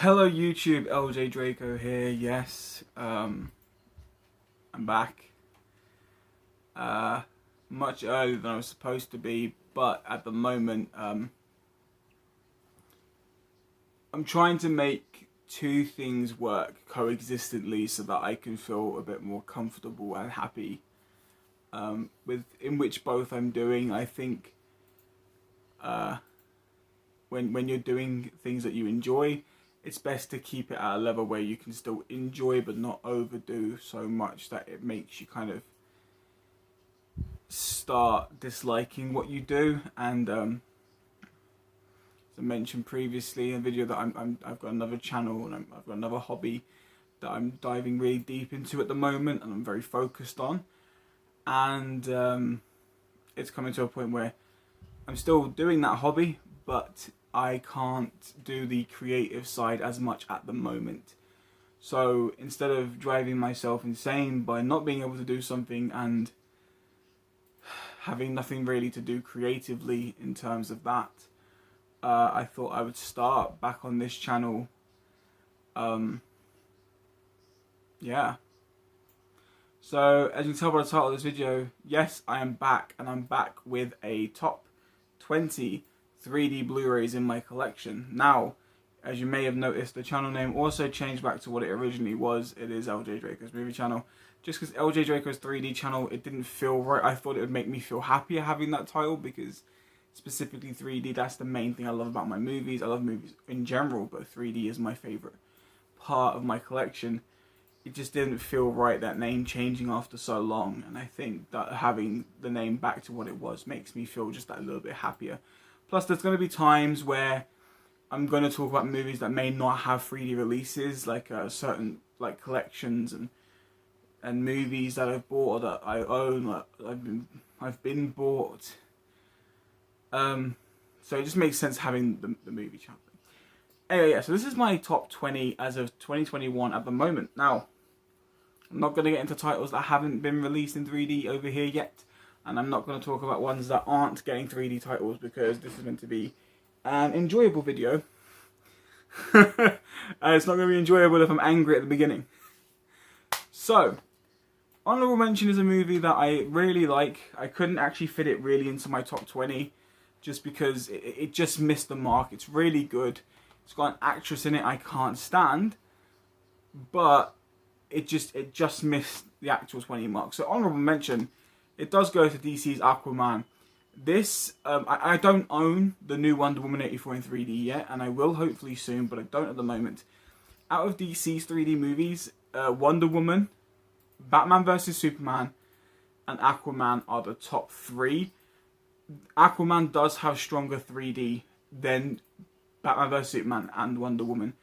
Hello YouTube, LJ Draco here. Yes, I'm back. Much earlier than I was supposed to be, but at the moment, I'm trying to make two things work coexistently so that I can feel a bit more comfortable and happy in which both I'm doing. I think when you're doing things that you enjoy, it's best to keep it at a level where you can still enjoy but not overdo so much that it makes you kind of start disliking what you do. And as I mentioned previously in a video, that I've got another channel and I've got another hobby that I'm diving really deep into at the moment and I'm very focused on. And it's coming to a point where I'm still doing that hobby, but I can't do the creative side as much at the moment. So instead of driving myself insane by not being able to do something and having nothing really to do creatively in terms of that, I thought I would start back on this channel. Yeah. So as you can tell by the title of this video, yes, I am back, and I'm back with a top 20 3D Blu-rays in my collection. Now, as you may have noticed, the channel name also changed back to what it originally was. It is LJ Draco's Movie Channel. Just because LJ Draco's 3D channel, it didn't feel right. I thought it would make me feel happier having that title, because specifically 3D, that's the main thing I love about my movies. I love movies in general, but 3D is my favourite part of my collection. It just didn't feel right, that name changing after so long, and I think that having the name back to what it was makes me feel just that little bit happier. Plus, there's going to be times where I'm going to talk about movies that may not have 3D releases, like certain collections and movies that I've bought or that I own, that I've been bought. So it just makes sense having the movie channel. Anyway, yeah, so this is my top 20 as of 2021 at the moment. Now, I'm not going to get into titles that haven't been released in 3D over here yet. And I'm not going to talk about ones that aren't getting 3D titles, because this is meant to be an enjoyable video. It's not going to be enjoyable if I'm angry at the beginning. So, honorable mention is a movie that I really like. I couldn't actually fit it really into my top 20 just because it just missed the mark. It's really good. It's got an actress in it I can't stand, but it just missed the actual 20 mark. So honorable mention, it does go to DC's Aquaman. This, I don't own the new Wonder Woman 84 in 3D yet, and I will hopefully soon, but I don't at the moment. Out of DC's 3D movies, Wonder Woman, Batman vs Superman, and Aquaman are the top three. Aquaman does have stronger 3D than Batman vs Superman and Wonder Woman.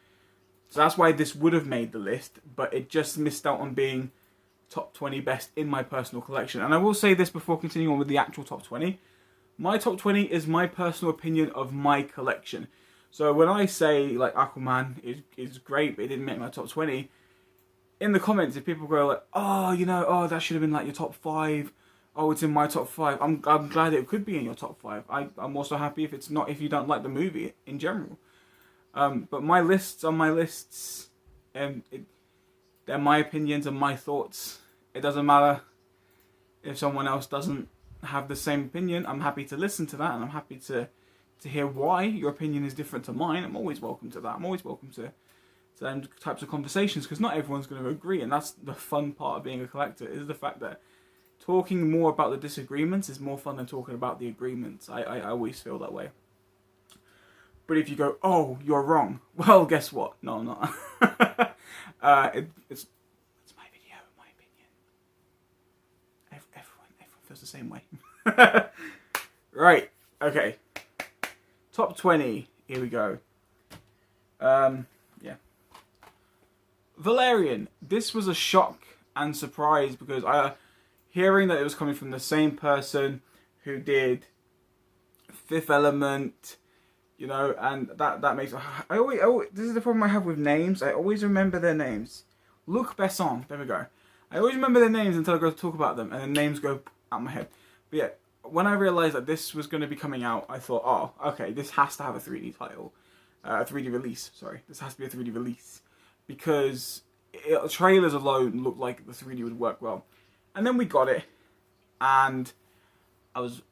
So that's why this would have made the list, but it just missed out on being top 20 best in my personal collection. And I will say this before continuing on with the actual top 20. My top 20 is my personal opinion of my collection. So when I say like Aquaman is great, but it didn't make my top 20, in the comments if people go like, oh, you know, oh, that should have been like your top 5. Oh, it's in my top 5. I'm glad it could be in your top 5. I'm also happy if it's not, if you don't like the movie in general. But my lists are my lists, and they're my opinions and my thoughts. It doesn't matter if someone else doesn't have the same opinion. I'm happy to listen to that, and I'm happy to hear why your opinion is different to mine. I'm always welcome to that. I'm always welcome to them types of conversations, because not everyone's going to agree, and that's the fun part of being a collector, is the fact that talking more about the disagreements is more fun than talking about the agreements. I always feel that way. But if you go, oh, you're wrong, well, guess what? No, I'm not. It's my video, my opinion. Everyone feels the same way. Right, okay. Top 20, here we go. Yeah. Valerian. This was a shock and surprise, because hearing that it was coming from the same person who did Fifth Element, you know, and that makes... I always, this is the problem I have with names. I always remember their names. Luc Besson, there we go. I always remember their names until I go to talk about them, and then names go out my head. But yeah, when I realised that this was going to be coming out, I thought, oh, okay, this has to have a 3D title. A 3D release, sorry. This has to be a 3D release. Because trailers alone looked like the 3D would work well. And then we got it. And I was,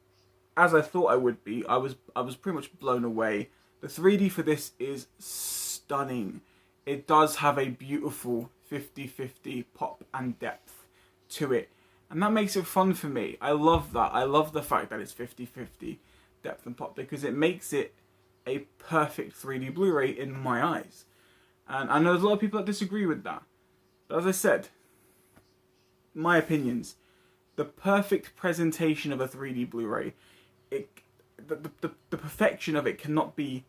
as I thought I would be, I was pretty much blown away. The 3D for this is stunning. It does have a beautiful 50-50 pop and depth to it. And that makes it fun for me. I love that. I love the fact that it's 50-50 depth and pop, because it makes it a perfect 3D Blu-ray in my eyes. And I know there's a lot of people that disagree with that. But as I said, my opinions, the perfect presentation of a 3D Blu-ray, the perfection of it cannot be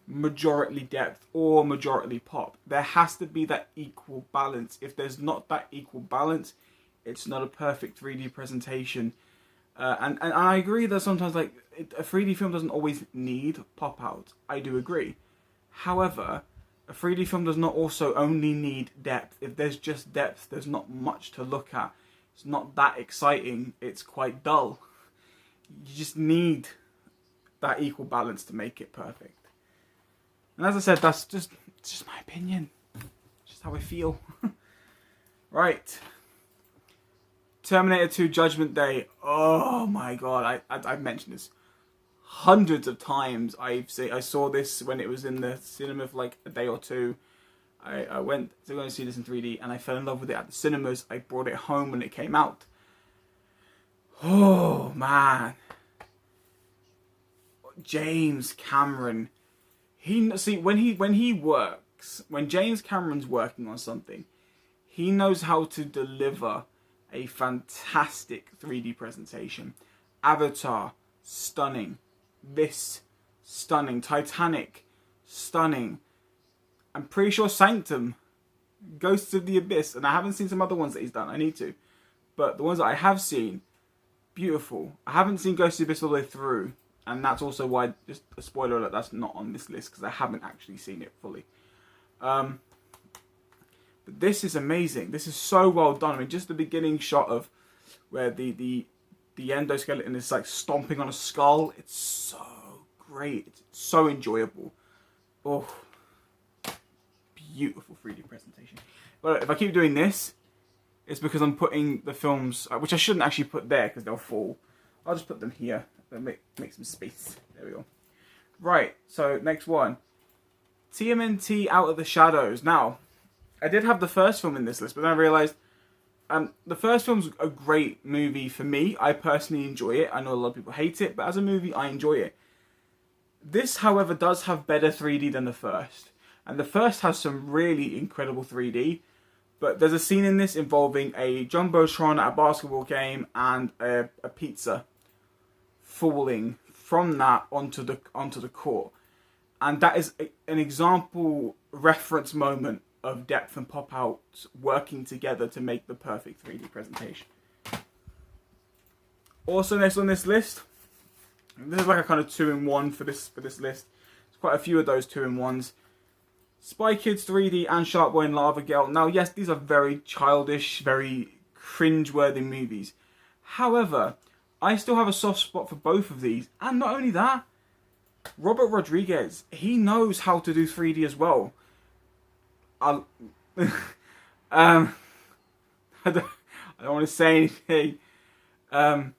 majority depth or majority pop. There has to be that equal balance. If there's not that equal balance, it's not a perfect 3D presentation. And I agree that sometimes a 3D film doesn't always need pop out. I do agree. However, a 3D film does not also only need depth. If there's just depth, there's not much to look at. It's not that exciting. It's quite dull. You just need that equal balance to make it perfect. And as I said, it's just my opinion. Just how I feel. Right. Terminator 2 Judgment Day. Oh my god, I've mentioned this hundreds of times. I saw this when it was in the cinema for like a day or two. I went to go and see this in 3D and I fell in love with it at the cinemas. I brought it home when it came out. Oh man. James Cameron. When James Cameron's working on something, he knows how to deliver a fantastic 3D presentation. Avatar, stunning. This, stunning. Titanic, stunning. I'm pretty sure Sanctum, Ghosts of the Abyss, and I haven't seen some other ones that he's done. I need to. But the ones that I have seen, beautiful. I haven't seen Ghosts of the Abyss all the way through. And that's also why, just a spoiler alert, that's not on this list, because I haven't actually seen it fully. But this is amazing. This is so well done. I mean, just the beginning shot of where the endoskeleton is like stomping on a skull. It's so great. It's so enjoyable. Oh, beautiful 3D presentation. But if I keep doing this, it's because I'm putting the films, which I shouldn't actually put there because they'll fall. I'll just put them here. Make some space. There we go. Right, so next one. TMNT Out of the Shadows. Now, I did have the first film in this list, but then I realised the first film's a great movie for me. I personally enjoy it. I know a lot of people hate it, but as a movie, I enjoy it. This, however, does have better 3D than the first. And the first has some really incredible 3D. But there's a scene in this involving a Jumbotron at a basketball game and a pizza falling from that onto the court. And that is an example reference moment of depth and pop out working together to make the perfect 3D presentation. Also next on this list, this is like a kind of 2-in-1 for this list. There's quite a few of those 2-in-1s. Spy Kids 3D and Shark Boy and Lava Girl. Now yes, these are very childish, very cringe-worthy movies. However, I still have a soft spot for both of these. And not only that, Robert Rodriguez, he knows how to do 3D as well. I don't want to say anything. But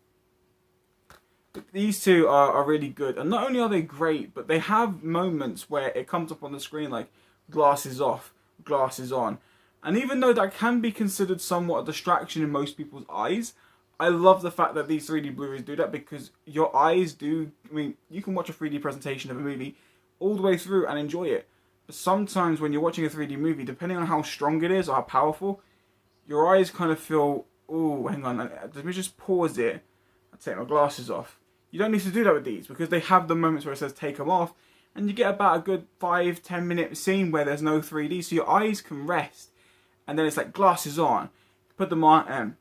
these two are really good. And not only are they great, but they have moments where it comes up on the screen like glasses off, glasses on. And even though that can be considered somewhat a distraction in most people's eyes, I love the fact that these 3D Blu-rays do that, because your eyes do... I mean, you can watch a 3D presentation of a movie all the way through and enjoy it. But sometimes when you're watching a 3D movie, depending on how strong it is or how powerful, your eyes kind of feel, oh, hang on, let me just pause it and take my glasses off. You don't need to do that with these, because they have the moments where it says take them off, and you get about a good 5-10 minute scene where there's no 3D, so your eyes can rest. And then it's like glasses on, put them on, and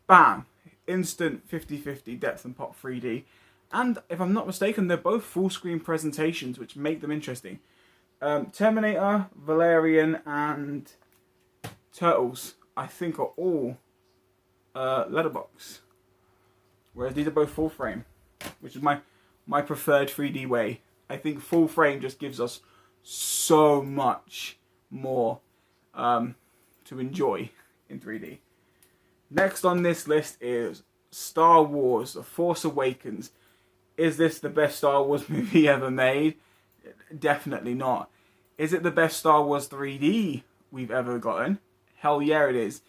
bam, instant 50-50 depth and pop 3D. And if I'm not mistaken, they're both full screen presentations, which make them interesting. Terminator, Valerian, and Turtles, I think, are all letterbox. Whereas these are both full frame, which is my preferred 3D way. I think full frame just gives us so much more to enjoy in 3D. Next on this list is Star Wars: The Force Awakens. Is this the best Star Wars movie ever made? Definitely not. Is it the best Star Wars 3D we've ever gotten? Hell yeah, it is.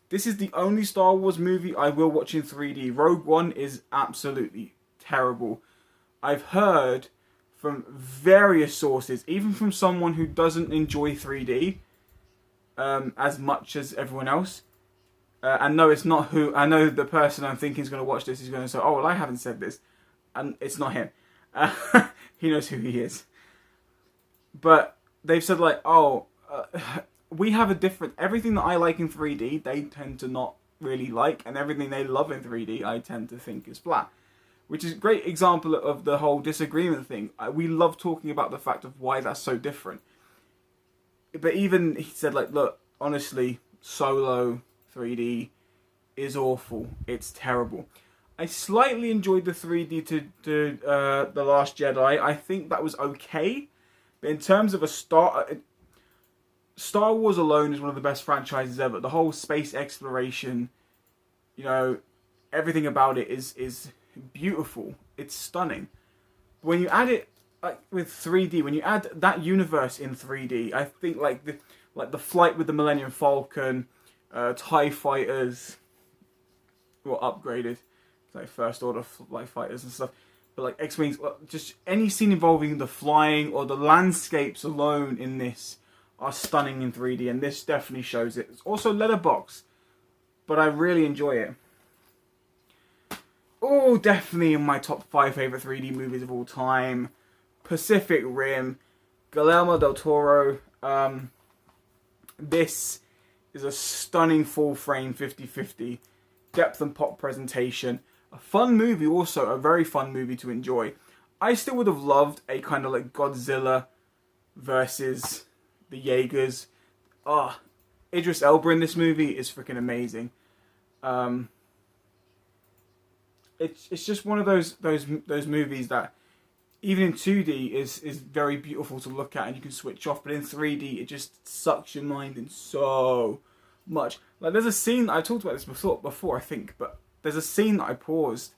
This is the only Star Wars movie I will watch in 3D. Rogue One is absolutely terrible. I've heard from various sources, even from someone who doesn't enjoy 3D as much as everyone else. And no, it's not who... I know the person I'm thinking is going to watch this is going to say, oh, well, I haven't said this. And it's not him. He knows who he is. But they've said, like, oh, we have a different... Everything that I like in 3D, they tend to not really like. And everything they love in 3D, I tend to think is flat. Which is a great example of the whole disagreement thing. We love talking about the fact of why that's so different. But even, he said, like, look, honestly, Solo 3D is awful. It's terrible. I slightly enjoyed the 3D to The Last Jedi. I think that was okay. But in terms of Star Wars alone is one of the best franchises ever. The whole space exploration, you know, everything about it is beautiful. It's stunning. When you add it like with 3D, when you add that universe in 3D, I think like the flight with the Millennium Falcon, TIE fighters were upgraded, like First Order flight fighters and stuff. But like X-Wings, just any scene involving the flying or the landscapes alone in this are stunning in 3D, and this definitely shows it. It's also letterbox, but I really enjoy it. Oh, definitely in my top 5 favourite 3D movies of all time. Pacific Rim, Guillermo del Toro. This is a stunning full-frame 50-50 depth and pop presentation. A fun movie also, a very fun movie to enjoy. I still would have loved a kind of like Godzilla versus the Jaegers. Idris Elba in this movie is freaking amazing. It's just one of those movies that even in 2D is very beautiful to look at and you can switch off, but in 3D it just sucks your mind in so much. Like there's a scene, I talked about this before I think, but there's a scene that I paused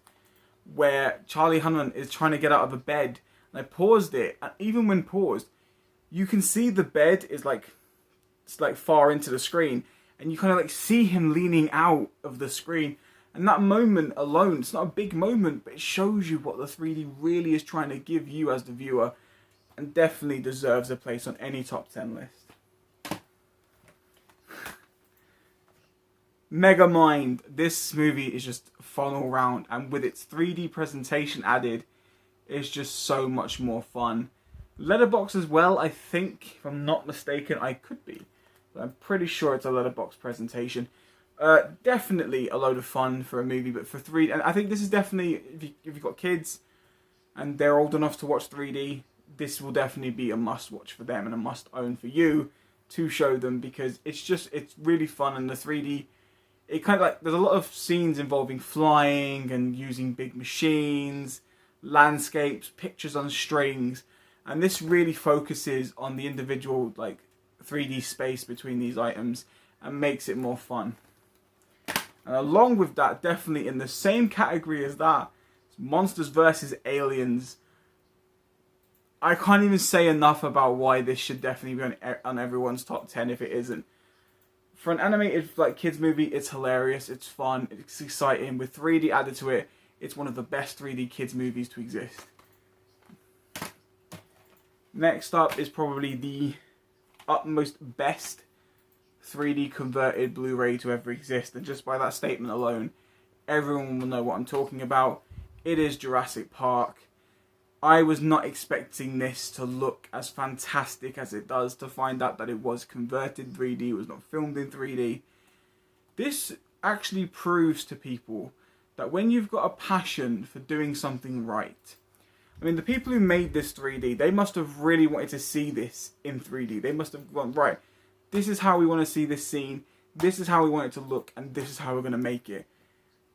where Charlie Hunnam is trying to get out of the bed, and I paused it, and even when paused, you can see the bed is like, it's like far into the screen, and you kind of like see him leaning out of the screen. And that moment alone, it's not a big moment, but it shows you what the 3D really is trying to give you as the viewer, and definitely deserves a place on any top 10 list. Megamind. This movie is just fun all round, and with its 3D presentation added, it's just so much more fun. Letterbox as well, I think, if I'm not mistaken, I could be, but I'm pretty sure it's a letterbox presentation. Definitely a load of fun for a movie, but for 3D, and I think this is definitely, if you've got kids and they're old enough to watch 3D, this will definitely be a must watch for them and a must own for you to show them, because it's really fun, and the 3D, it kind of like, there's a lot of scenes involving flying and using big machines, landscapes, pictures on strings, and this really focuses on the individual like 3D space between these items and makes it more fun. And along with that, definitely in the same category as that, Monsters vs. Aliens. I can't even say enough about why this should definitely be on everyone's top 10 if it isn't. For an animated like kids movie, it's hilarious, it's fun, it's exciting. With 3D added to it, it's one of the best 3D kids movies to exist. Next up is probably the utmost best 3D converted Blu-ray to ever exist, and just by that statement alone, everyone will know what I'm talking about. It is Jurassic Park. I was not expecting this to look as fantastic as it does, to find out that it was converted 3D, it was not filmed in 3D. This actually proves to people that when you've got a passion for doing something right, I mean, the people who made this 3D, they must have really wanted to see this in 3D. They must have gone, right, this is how we want to see this scene, this is how we want it to look, and this is how we're going to make it.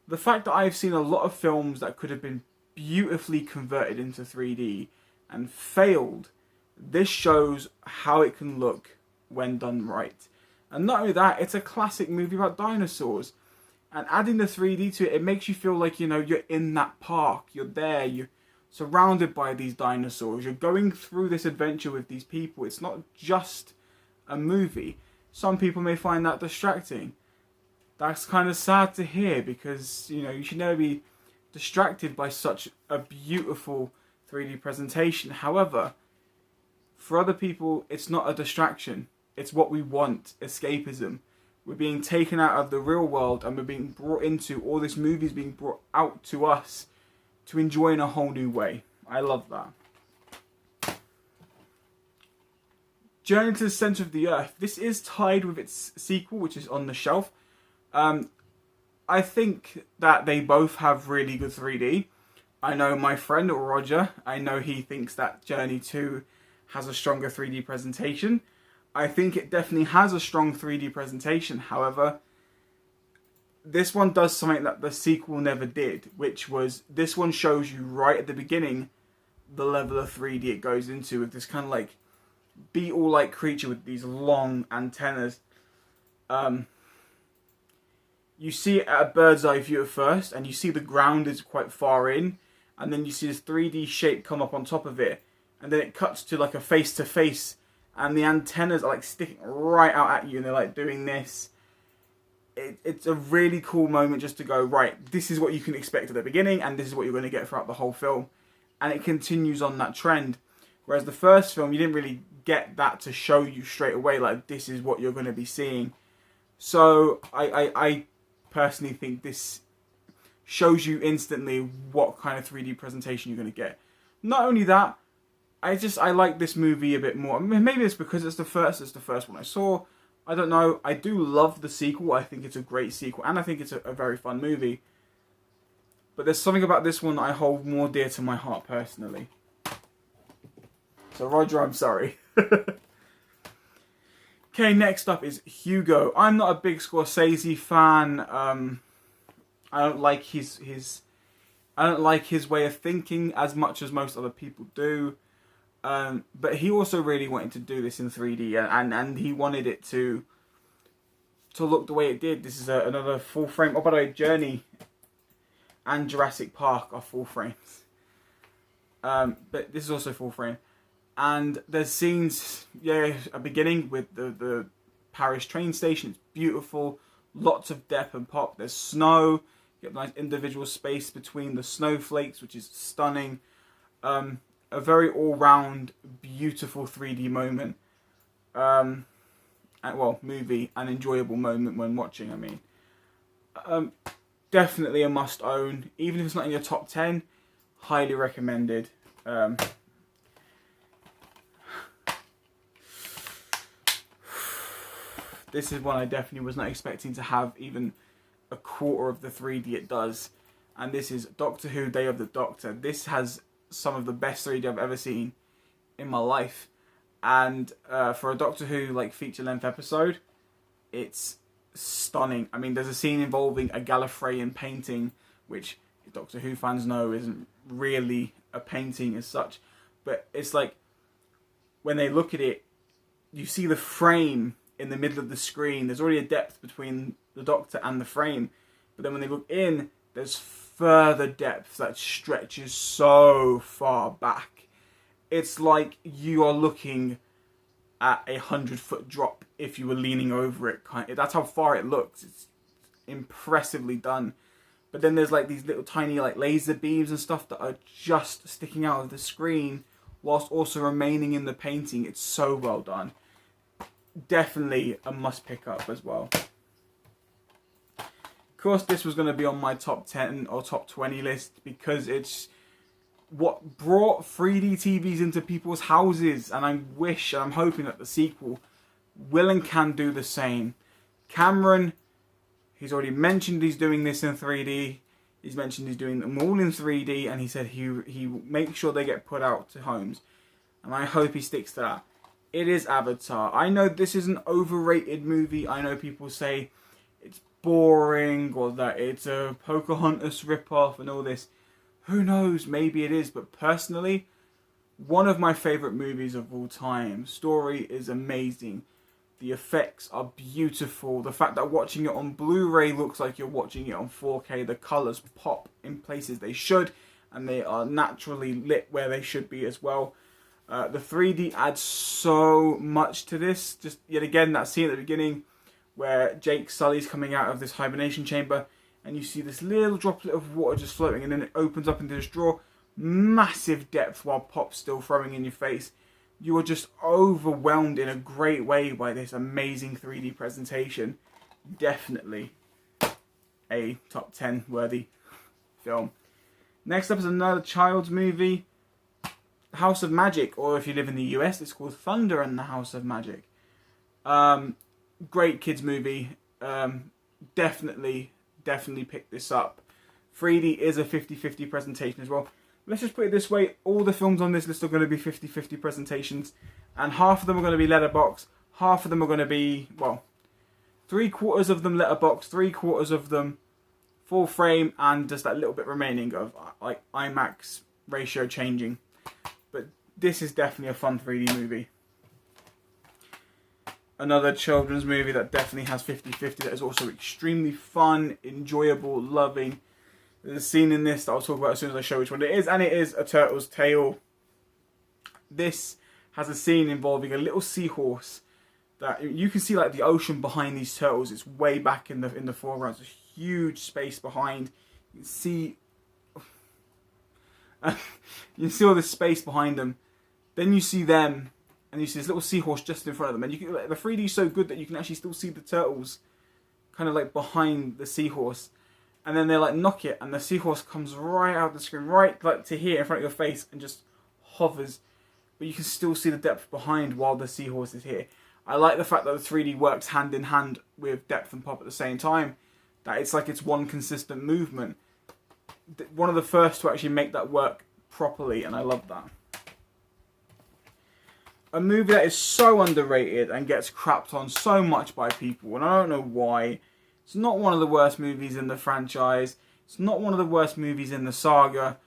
The fact that I've seen a lot of films that could have been beautifully converted into 3D and failed This shows how it can look when done right. And not only that, it's a classic movie about dinosaurs. And adding the 3D to it, it makes you feel like, you know, you're in that park. You're there. You're surrounded by these dinosaurs. You're going through this adventure with these people. It's not just a movie. Some people may find that distracting. That's kind of sad to hear because, you know, you should never be distracted by such a beautiful 3D presentation. However, for other people, it's not a distraction. It's what we want, escapism. We're being taken out of the real world and we're being brought into, all this movies being brought out to us to enjoy in a whole new way. I love that. Journey to the Center of the Earth. This is tied with its sequel, which is on the shelf. I think that they both have really good 3D. I know my friend Roger, I know he thinks that Journey 2 has a stronger 3D presentation. I think it definitely has a strong 3D presentation. However, this one does something that the sequel never did, which was this one shows you right at the beginning the level of 3D it goes into with this kind of like beetle-like creature with these long antennas. You see it at a bird's eye view at first, and you see the ground is quite far in, and then you see this 3D shape come up on top of it, and then it cuts to like a face-to-face, and the antennas are like sticking right out at you, and they're like doing this. It's a really cool moment just to go, right, this is what you can expect at the beginning, and this is what you're going to get throughout the whole film. And it continues on that trend. Whereas the first film, you didn't really get that to show you straight away, like, this is what you're going to be seeing. So, I personally think this shows you instantly what kind of 3D presentation you're going to get. Not only that, I like this movie a bit more. Maybe it's because it's the first one I saw. I don't know. I do love the sequel. I think it's a great sequel, and I think it's a very fun movie. But there's something about this one that I hold more dear to my heart personally. So Roger, I'm sorry. Okay, next up is Hugo. I'm not a big Scorsese fan. I don't like his way of thinking as much as most other people do. But he also really wanted to do this in 3D, and he wanted it to look the way it did. This is another full frame. Oh, by the way, Journey and Jurassic Park are full frames. But this is also full frame. And there's scenes, a beginning with the Paris train station. It's beautiful. Lots of depth and pop. There's snow. You get a nice individual space between the snowflakes, which is stunning. A very all-round, beautiful 3D moment. Movie, an enjoyable moment when watching, I mean. Definitely a must-own. Even if it's not in your top 10, highly recommended. This is one I definitely was not expecting to have even a quarter of the 3D it does. And this is Doctor Who Day of the Doctor. This has some of the best 3D I've ever seen in my life. And for a Doctor Who like feature-length episode, it's stunning. I mean, there's a scene involving a Gallifreyan painting, which Doctor Who fans know isn't really a painting as such. But it's like, when they look at it, you see the frame in the middle of the screen. There's already a depth between the Doctor and the frame. But then when they look in, there's further depth that stretches so far back. It's like you are looking at a 100-foot drop if you were leaning over it. That's how far it looks. It's impressively done. But then there's like these little tiny like laser beams and stuff that are just sticking out of the screen whilst also remaining in the painting. It's so well done. Definitely a must pick up as well. Of course, this was going to be on my top 10 or top 20 list because it's what brought 3D TVs into people's houses, and I wish and I'm hoping that the sequel will and can do the same. Cameron, he's already mentioned he's doing this in 3D. He's mentioned he's doing them all in 3D, and he said he makes sure they get put out to homes, and I hope he sticks to that. It is Avatar. I know this is an overrated movie. I know people say it's boring or that it's a Pocahontas ripoff and all this. Who knows? Maybe it is. But personally, One of my favourite movies of all time. Story is amazing. The effects are beautiful. The fact that watching it on Blu-ray looks like you're watching it on 4K. The colours pop in places they should. And they are naturally lit where they should be as well. The 3D adds so much to this. Just yet again, that scene at the beginning where Jake Sully's coming out of this hibernation chamber. And you see this little droplet of water just floating. And then it opens up into this drawer. Massive depth while Pop's still throwing in your face. You are just overwhelmed in a great way by this amazing 3D presentation. Definitely a top 10 worthy film. Next up is another child's movie, House of Magic, or if you live in the US, it's called Thunder and the House of Magic. Great kids movie. Definitely pick this up. 3D is a 50-50 presentation as well. Let's just put it this way, all the films on this list are going to be 50-50 presentations, and half of them are going to be letterbox, half of them are going to be, well, 3/4 of them letterbox, 3/4 of them full frame, and just that little bit remaining of like IMAX ratio changing. But this is definitely a fun 3D movie. Another children's movie that definitely has 50-50 that is also extremely fun, enjoyable, loving. There's a scene in this that I'll talk about as soon as I show which one it is, and it is A Turtle's Tale. This has a scene involving a little seahorse that you can see like the ocean behind these turtles. It's way back in the foreground. There's a huge space behind. You can see all this space behind them. Then you see them, and you see this little seahorse just in front of them. And you can, like, the 3D is so good that you can actually still see the turtles, kind of like behind the seahorse. And then they like knock it, and the seahorse comes right out the screen, right like to here in front of your face, and just hovers. But you can still see the depth behind while the seahorse is here. I like the fact that the 3D works hand in hand with depth and pop at the same time. That it's like it's one consistent movement. One of the first to actually make that work properly, and I love that. A movie that is so underrated and gets crapped on so much by people, and I don't know why. It's not one of the worst movies in the franchise. It's not one of the worst movies in the saga.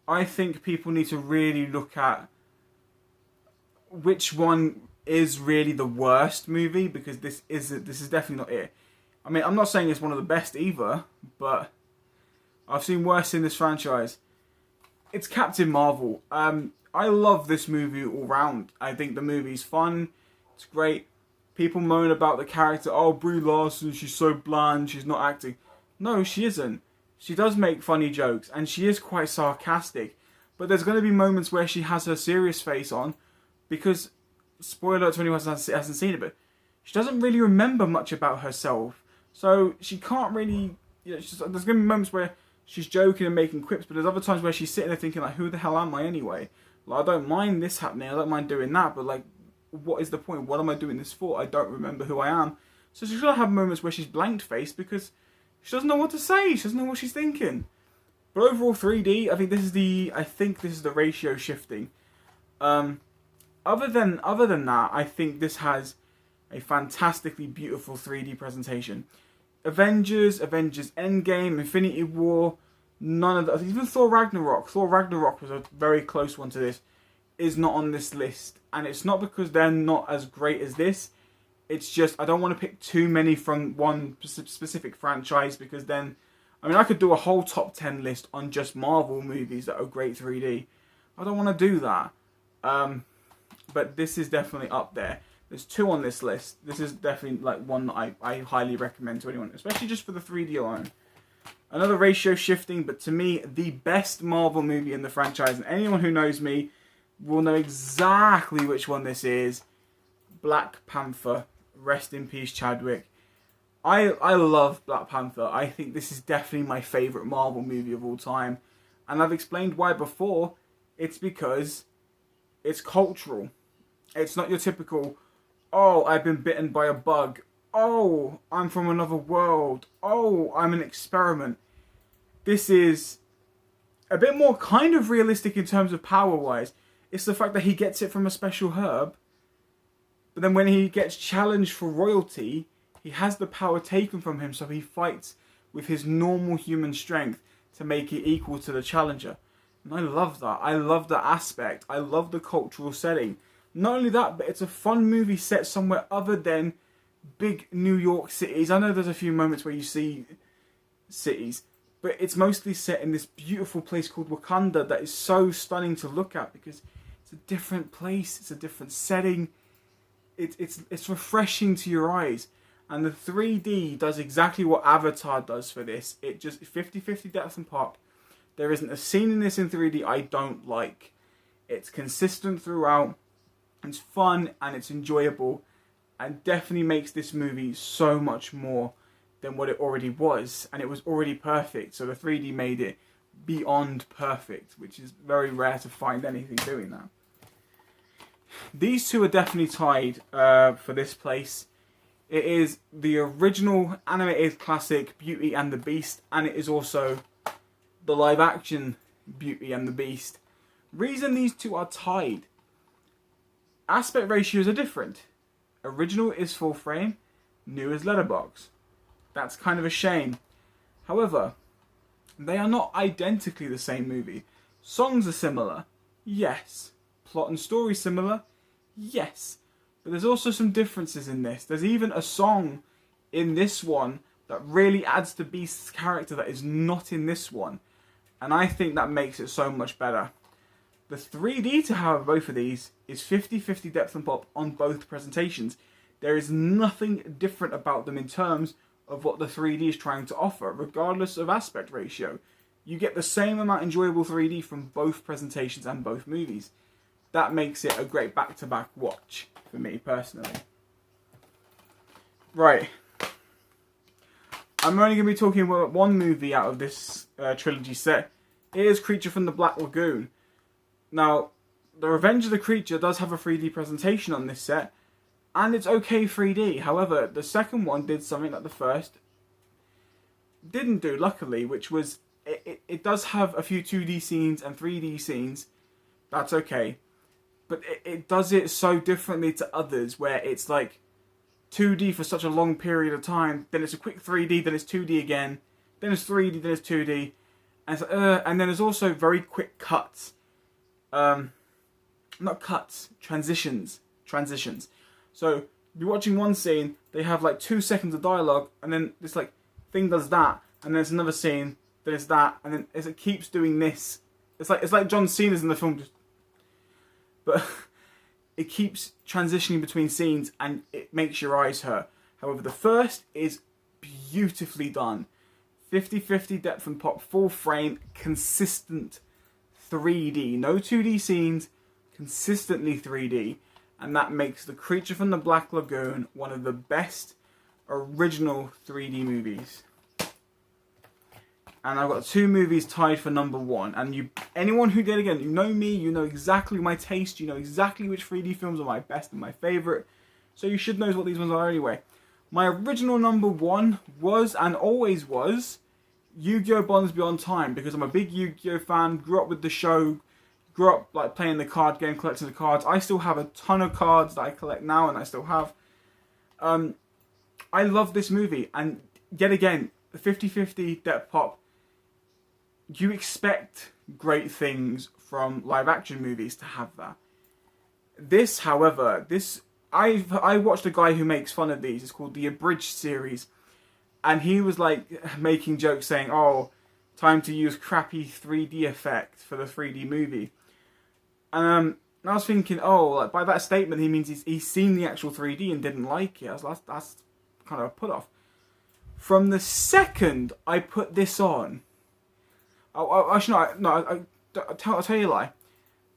I think people need to really look at which one is really the worst movie, because this is definitely not it. I mean, I'm not saying it's one of the best either, but I've seen worse in this franchise. It's Captain Marvel. I love this movie all round. I think the movie's fun. It's great. People moan about the character. Oh, Brie Larson, she's so bland, she's not acting. No, she isn't. She does make funny jokes, and she is quite sarcastic. But there's going to be moments where she has her serious face on, because, spoiler alert to anyone who hasn't seen it, but she doesn't really remember much about herself. So she can't really, there's going to be moments where she's joking and making quips, but there's other times where she's sitting there thinking, like, who the hell am I anyway? Like, I don't mind this happening, I don't mind doing that, but like, what is the point? What am I doing this for? I don't remember who I am. So she's going to have moments where she's blanked-faced because she doesn't know what to say. She doesn't know what she's thinking. But overall 3D, I think this is the ratio shifting. Other than that, I think this has a fantastically beautiful 3D presentation. Avengers Endgame, Infinity War, none of that. Even Thor Ragnarok was a very close one to this, is not on this list. And it's not because they're not as great as this. It's just, I don't want to pick too many from one specific franchise, because then, I mean, I could do a whole top 10 list on just Marvel movies that are great 3D. I don't want to do that. But this is definitely up there. There's 2 on this list. This is definitely like one that I highly recommend to anyone, especially just for the 3D alone. Another ratio shifting, but to me, the best Marvel movie in the franchise, and anyone who knows me will know exactly which one this is. Black Panther. Rest in peace, Chadwick. I love Black Panther. I think this is definitely my favourite Marvel movie of all time. And I've explained why before. It's because it's cultural. It's not your typical, oh, I've been bitten by a bug. Oh, I'm from another world. Oh, I'm an experiment. This is a bit more kind of realistic in terms of power-wise. It's the fact that he gets it from a special herb. But then when he gets challenged for royalty, he has the power taken from him, so he fights with his normal human strength to make it equal to the challenger. And I love that. I love that aspect. I love the cultural setting. Not only that, but it's a fun movie set somewhere other than big New York cities. I know there's a few moments where you see cities, but it's mostly set in this beautiful place called Wakanda that is so stunning to look at because it's a different place, it's a different setting. It's refreshing to your eyes. And the 3D does exactly what Avatar does for this. It just 50-50 depth and pop. There isn't a scene in this in 3D I don't like. It's consistent throughout. It's fun and it's enjoyable. And definitely makes this movie so much more than what it already was. And it was already perfect. So the 3D made it beyond perfect. Which is very rare to find anything doing that. These two are definitely tied for this place. It is the original animated classic Beauty and the Beast, and it is also the live action Beauty and the Beast. Reason these two are tied: aspect ratios are different. Original is full frame, new is letterbox. That's kind of a shame. However, they are not identically the same movie. Songs are similar, yes. Plot and story similar, yes. But there's also some differences in this. There's even a song in this one that really adds to Beast's character that is not in this one. And I think that makes it so much better. The 3D to have both of these is 50-50 depth and pop on both presentations. There is nothing different about them in terms of what the 3D is trying to offer, regardless of aspect ratio. You get the same amount enjoyable 3D from both presentations and both movies. That makes it a great back-to-back watch for me personally. Right. I'm only going to be talking about one movie out of this trilogy set. It is Creature from the Black Lagoon. Now, The Revenge of the Creature does have a 3D presentation on this set, and it's okay 3D. However, the second one did something that the first didn't do, luckily, which was it does have a few 2D scenes and 3D scenes. That's okay. But it does it so differently to others, where it's like 2D for such a long period of time, then it's a quick 3D, then it's 2D again, then it's 3D, then it's 2D, and, and then there's also very quick cuts. Not cuts, transitions. So, you're watching one scene, they have like 2 seconds of dialogue, and then this like thing does that, and then there's another scene, then it's that, and then it keeps doing this. It's like John Cena's in the film, but it keeps transitioning between scenes and it makes your eyes hurt. However, the first is beautifully done. 50-50 depth and pop, full frame, consistent 3D. No 2D scenes, consistently 3D. And that makes The Creature from the Black Lagoon one of the best original 3D movies. And I've got 2 movies tied for number 1. And anyone who did, again, you know me, you know exactly my taste, you know exactly which 3D films are my best and my favourite. So you should know what these ones are anyway. My original number 1 was, and always was, YuGiOh Bonds Beyond Time. Because I'm a big YuGiOh fan, grew up with the show, grew up like playing the card game, collecting the cards. I still have a ton of cards that I collect now and I still have. I love this movie. And yet again, the 50-50 depth pop. You expect great things from live action movies to have that. This, however, I watched a guy who makes fun of these. It's called the Abridged series, and he was like making jokes saying, "Oh, time to use crappy 3D effect for the 3D movie." And I was thinking, oh, like by that statement he means he's seen the actual 3D and didn't like it. I was like, that's kind of a put off. From the second I put this on. Actually, no. I'll tell you a lie.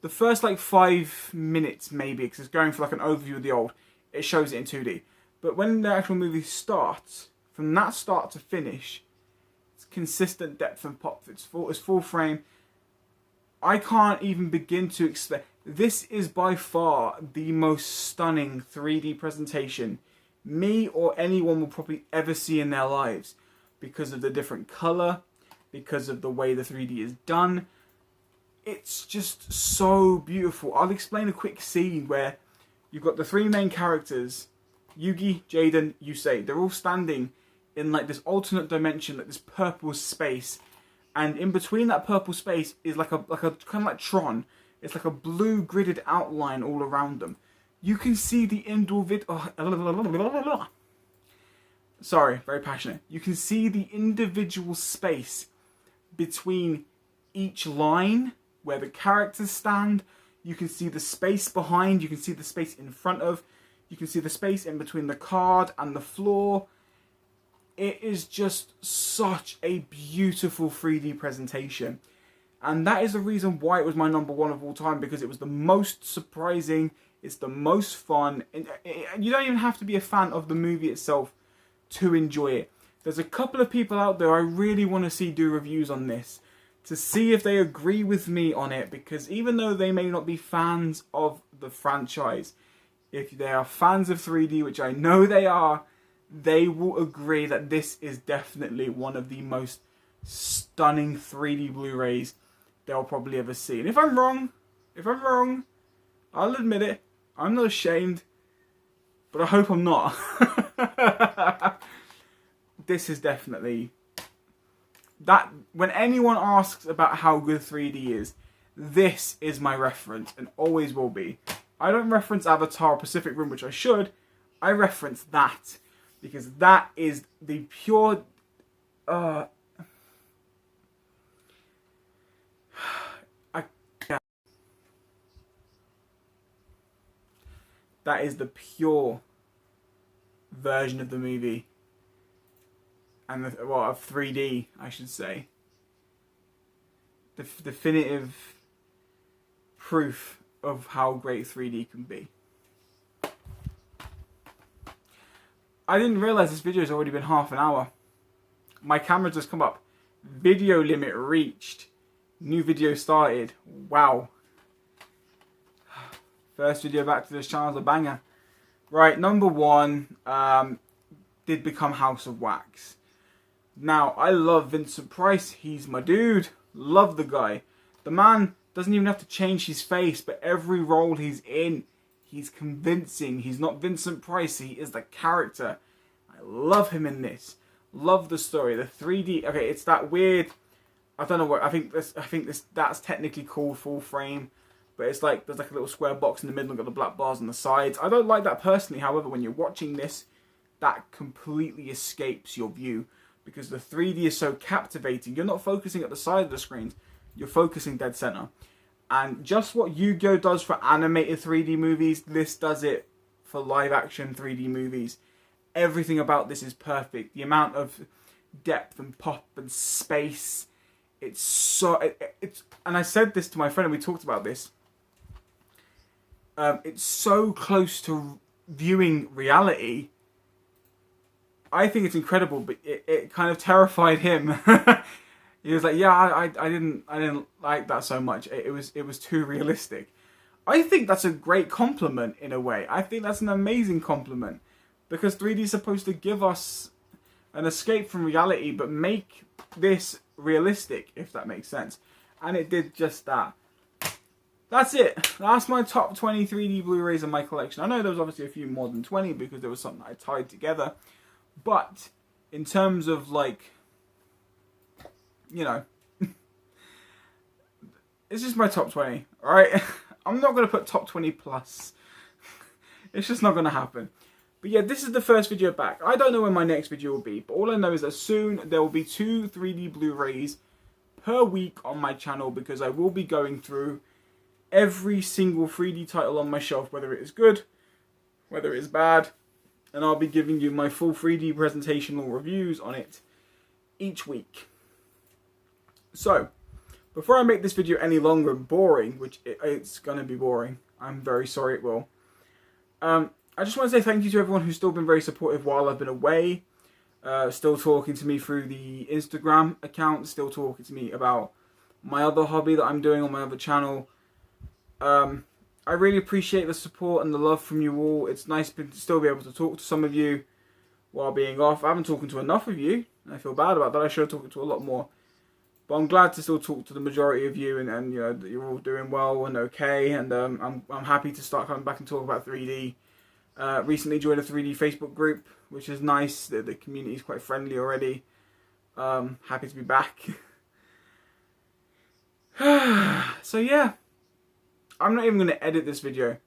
The first like 5 minutes, maybe, because it's going for like an overview of the old, it shows it in 2D. But when the actual movie starts, from that start to finish, it's consistent depth and pop. It's full frame. I can't even begin to explain. This is by far the most stunning 3D presentation me or anyone will probably ever see in their lives, because of the different colour, because of the way the 3D is done. It's just so beautiful. I'll explain a quick scene where you've got the 3 main characters, Yugi, Jaden, Yusei. They're all standing in like this alternate dimension, like this purple space, and in between that purple space is like a kind of like Tron. It's like a blue gridded outline all around them. You can see the sorry, very passionate. You can see the individual space between each line where the characters stand. You can see the space behind. You can see the space in front of. You can see the space in between the card and the floor. It is just such a beautiful 3D presentation. And that is the reason why it was my number one of all time, because it was the most surprising, it's the most fun, and you don't even have to be a fan of the movie itself to enjoy it. There's a couple of people out there I really want to see do reviews on this, to see if they agree with me on it, because even though they may not be fans of the franchise, if they are fans of 3D, which I know they are, they will agree that this is definitely one of the most stunning 3D Blu-rays they'll probably ever see. And if I'm wrong, I'll admit it. I'm not ashamed, but I hope I'm not. This is definitely that. When anyone asks about how good 3D is, this is my reference and always will be. I don't reference Avatar or Pacific Rim, which I should. I reference that because that is the pure that is the pure version of the movie, and of 3D, I should say. The definitive proof of how great 3D can be. I didn't realise this video has already been half an hour. My camera just come up. Video limit reached. New video started. Wow. First video back to this channel's a banger. Right, number one did become House of Wax. Now, I love Vincent Price. He's my dude. Love the guy. The man doesn't even have to change his face, but every role he's in, he's convincing. He's not Vincent Price. He is the character. I love him in this. Love the story. The 3D. Okay, it's that weird. I don't know what. I think that's technically called full frame, but it's like there's like a little square box in the middle and got the black bars on the sides. I don't like that personally. However, when you're watching this, that completely escapes your view because the 3D is so captivating. You're not focusing at the side of the screens. You're focusing dead center. And just what YuGiOh does for animated 3D movies, this does it for live action 3D movies. Everything about this is perfect. The amount of depth and pop and space. It's so... and I said this to my friend and we talked about this. It's so close to viewing reality. I think it's incredible, but it kind of terrified him. He was like, "Yeah, I didn't like that so much. It was too realistic." I think that's a great compliment in a way. I think that's an amazing compliment because 3D is supposed to give us an escape from reality, but make this realistic, if that makes sense. And it did just that. That's it. That's my top 20 3D Blu-rays in my collection. I know there was obviously a few more than 20 because there was something I tied together. But in terms of like, you know, it's just my top 20, alright? I'm not going to put top 20 plus. It's just not going to happen. But yeah, this is the first video back. I don't know when my next video will be, but all I know is that soon there will be 2 3D Blu-rays per week on my channel because I will be going through every single 3D title on my shelf, whether it is good, whether it is bad, and I'll be giving you my full 3D presentational reviews on it each week. So, before I make this video any longer and boring, which it's going to be boring, I'm very sorry it will, I just want to say thank you to everyone who's still been very supportive while I've been away, still talking to me through the Instagram account, still talking to me about my other hobby that I'm doing on my other channel. I really appreciate the support and the love from you all. It's nice to still be able to talk to some of you while being off. I haven't talked to enough of you, and I feel bad about that. I should have talked to a lot more. But I'm glad to still talk to the majority of you, and you know that you're all doing well and okay. And I'm happy to start coming back and talk about 3D. Recently joined a 3D Facebook group, which is nice. The community is quite friendly already. Happy to be back. So yeah, I'm not even going to edit this video.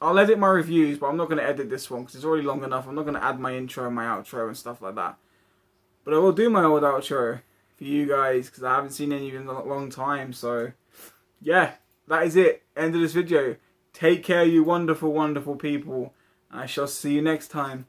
I'll edit my reviews, but I'm not going to edit this one because it's already long enough. I'm not going to add my intro and my outro and stuff like that. But I will do my old outro for you guys because I haven't seen any in a long time. So yeah, that is it. End of this video. Take care, you wonderful, wonderful people. I shall see you next time.